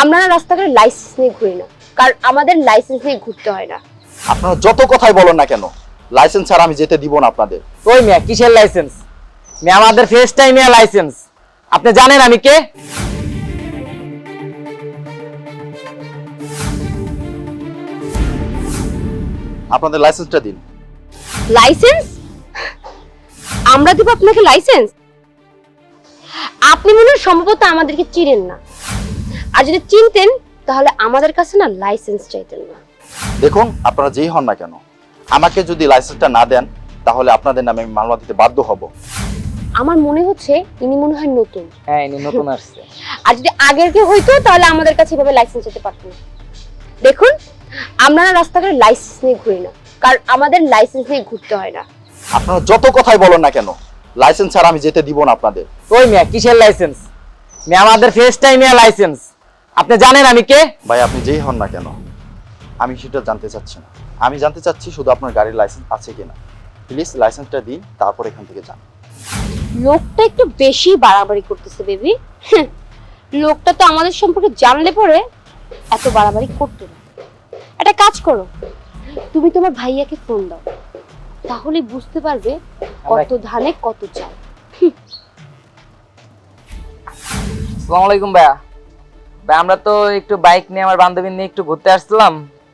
আমরা না রাস্তাঘাটে লাইসেন্স নিয়ে ঘুরি না, কারণ আমাদের লাইসেন্স নিয়ে ঘুরতে হয় না। আপনারা যত কথাই বলেন না কেন, লাইসেন্স ছাড়া আমি যেতে দিব না আপনাদের। ওই মিয়া কিসের লাইসেন্স? মিয়া আমাদের ফেস টাইমে লাইসেন্স। আপনি জানেন আমি কে? আপনাদের লাইসেন্সটা দিন। লাইসেন্স? আমরা দিব আপনাকে লাইসেন্স? আপনি মনে হয় সম্ভবত আমাদেরকে চিনেন না, আর যদি চিনতেন তাহলে আমাদের কাছে না লাইসেন্স চাইতেন না। দেখুন, আপনারা যেই হন না কেন, আমাকে যদি লাইসেন্সটা না দেন তাহলে আপনাদের নামে আমি মামলা দিতে বাধ্য হব। আমার মনে হচ্ছে ইনি মনে হয় নতুন। হ্যাঁ, ইনি নতুন আসছে। আর যদি আগের কেউ হইতো তাহলে আমাদের কাছে এভাবে লাইসেন্স দিতে পারতো না। দেখুন, আমরা না রাস্তাঘাটে লাইসেন্স নিয়ে ঘুরি না, কারণ আমাদের লাইসেন্স নিয়ে ঘুরতে হয় না। আপনারা যত কথাই বলেন না কেন, লাইসেন্স ছাড়া আমি যেতে দিব না আপনাদের। ওই মিয়া কিসের লাইসেন্স? মিয়া আমাদের ফেস টাইমে লাইসেন্স। আপনি জানেন আমি কে? ভাই, আপনি যেই হন না কেন, আমি সেটা জানতে চাচ্ছি না। আমি জানতে চাচ্ছি শুধু আপনার গাড়ির লাইসেন্স আছে কিনা। প্লিজ লাইসেন্সটা দিন, তারপর এখান থেকে যান। লোকটা একটু বেশি বাড়াবাড়ি করতেছে বেবি। লোকটা তো আমাদের সম্পর্কে জানলে পরে এত বাড়াবাড়ি করতো না। একটা কাজ করো, তুমি তোমার ভাইয়াকে ফোন দাও, তাহলে বুঝতে পারবে কত ধানে কত চাল। আসসালামু আলাইকুম ভাইয়া। ভাই আমরা তো একটু বাইক নিয়ে আমার বান্ধবী নিয়ে একটু ঘুরতে আসছিলাম,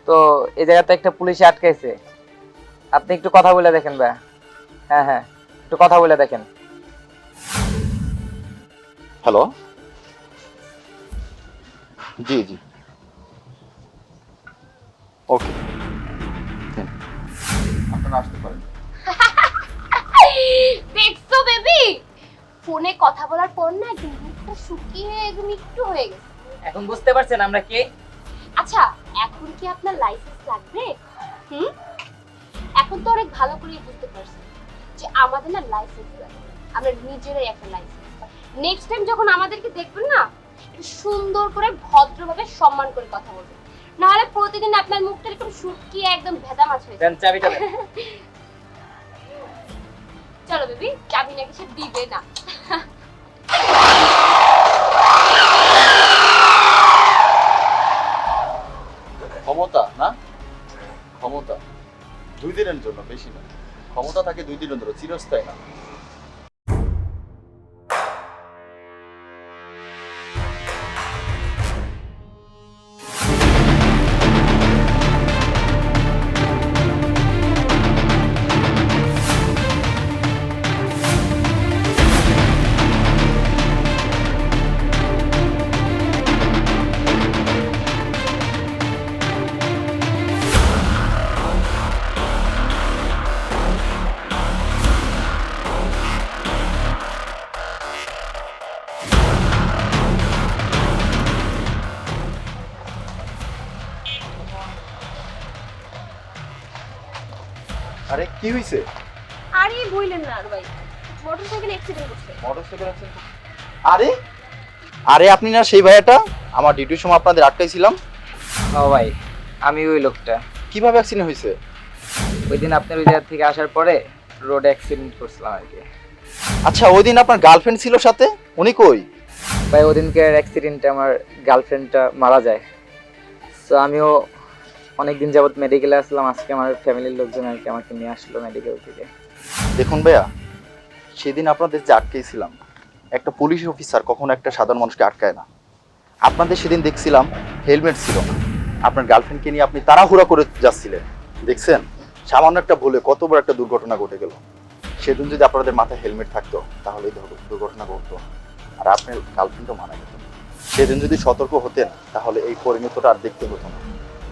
তো এই জায়গাতে একটা পুলিশে আটকাইছে। আপনি একটু কথা বলে দেখেন ভাইয়া। হ্যাঁ হ্যাঁ, একটু কথা বলে দেখেন। হ্যালো, জি জি, ওকে, আপনারা আসতে পারেন। দেখছো বেবি, ফোনে কথা বলার পর না একদম মুখটা শুকিয়ে একদম একটু হয়ে গেছে। এখন বুঝতে পারছেন আমরা কে? আচ্ছা, এখন কি আপনার লাইসেন্স লাগবে? এখন তো অনেক ভালো করে বুঝতে পারছেন যে আমাদের না লাইসেন্স লাগবে। আমরা নিজেরাই একটা লাইসেন্স। নেক্সট টাইম যখন আমাদেরকে দেখবেন না, একটু সুন্দর করে ভদ্রভাবে সম্মান করে কথা বলবেন, না হলে প্রতিদিন আপনার মুখটা একদম শুকিয়ে একদম ভেদা মাছ হয়ে দেন যাবে। চাবিটা দেন। চলো বেবি, চাবি নাকি সে দিবে না। ক্ষমতা না, ক্ষমতা 2 দিনের জন্য, বেশি না। ক্ষমতা থাকে 2 দিনের জন্য, চিরস্থায়ী না। আরে কি হইছে? আরে বইলেন না আর ভাই, মোটরসাইকেল অ্যাক্সিডেন্ট করছে। Motorcycle accident? আরে আরে আপনি না সেই ভাইয়াটা, আমার ডিউটির সময় আপনাদের আটকাইছিলাম। ও ভাই, আমি ওই লোকটা। কিভাবে অ্যাক্সিডেন্ট হয়েছে? ওই দিন আপনার ওই জায়গা থেকে আসার পরে রোড অ্যাক্সিডেন্ট করছিলাম আর কি। আচ্ছা, ওই দিন আপনার গার্লফ্রেন্ড ছিল সাথে, উনি কই? ভাই ওদিনকার অ্যাক্সিডেন্টে আমার গার্লফ্রেন্ডটা মারা যায়। তো আমিও অনেকদিন যাবত মেডিকেলে আসলাম, আজকে আমার ফ্যামিলির লোকজন আর কি আমাকে নিয়ে আসলো মেডিকেল থেকে। দেখুন ভাইয়া, সেদিন আপনাদের যে আটকেছিলাম, একটা পুলিশ অফিসার কখনো একটা সাধারণ মানুষকে আটকায় না। আপনাদের সেদিন দেখছিলাম হেলমেট ছিল না, আপনার গার্লফ্রেন্ডকে নিয়ে আপনি তাড়াহুড়া করে যাচ্ছিলেন। দেখছেন, সামান্য একটা ভুলে কত বড় একটা দুর্ঘটনা ঘটে গেল। সেদিন যদি আপনাদের মাথায় হেলমেট থাকতো তাহলে এই দুর্ঘটনা ঘটতো না, আর আপনার গার্লফ্রেন্ডও মারা যেত। সেদিন যদি সতর্ক হতেন তাহলে এই পরিণতটা আর দেখতে হতো না।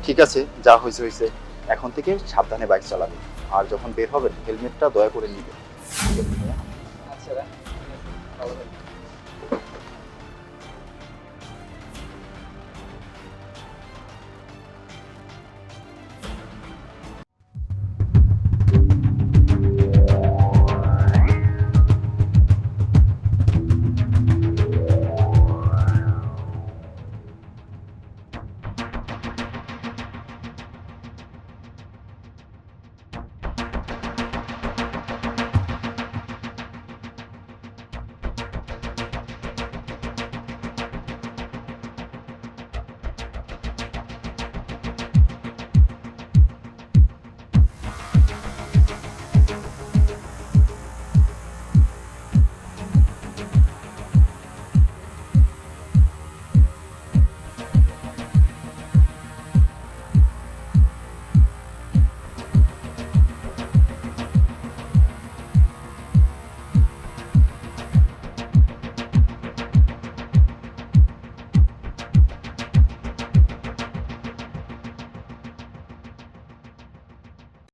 ঠিক আছে, যা হয়েছে হয়েছে, এখন থেকে সাবধানে বাইক চালাবেন, আর যখন বের হবেন হেলমেটটা দয়া করে নিবেন। আচ্ছা ভাই, ভালো থাকবেন।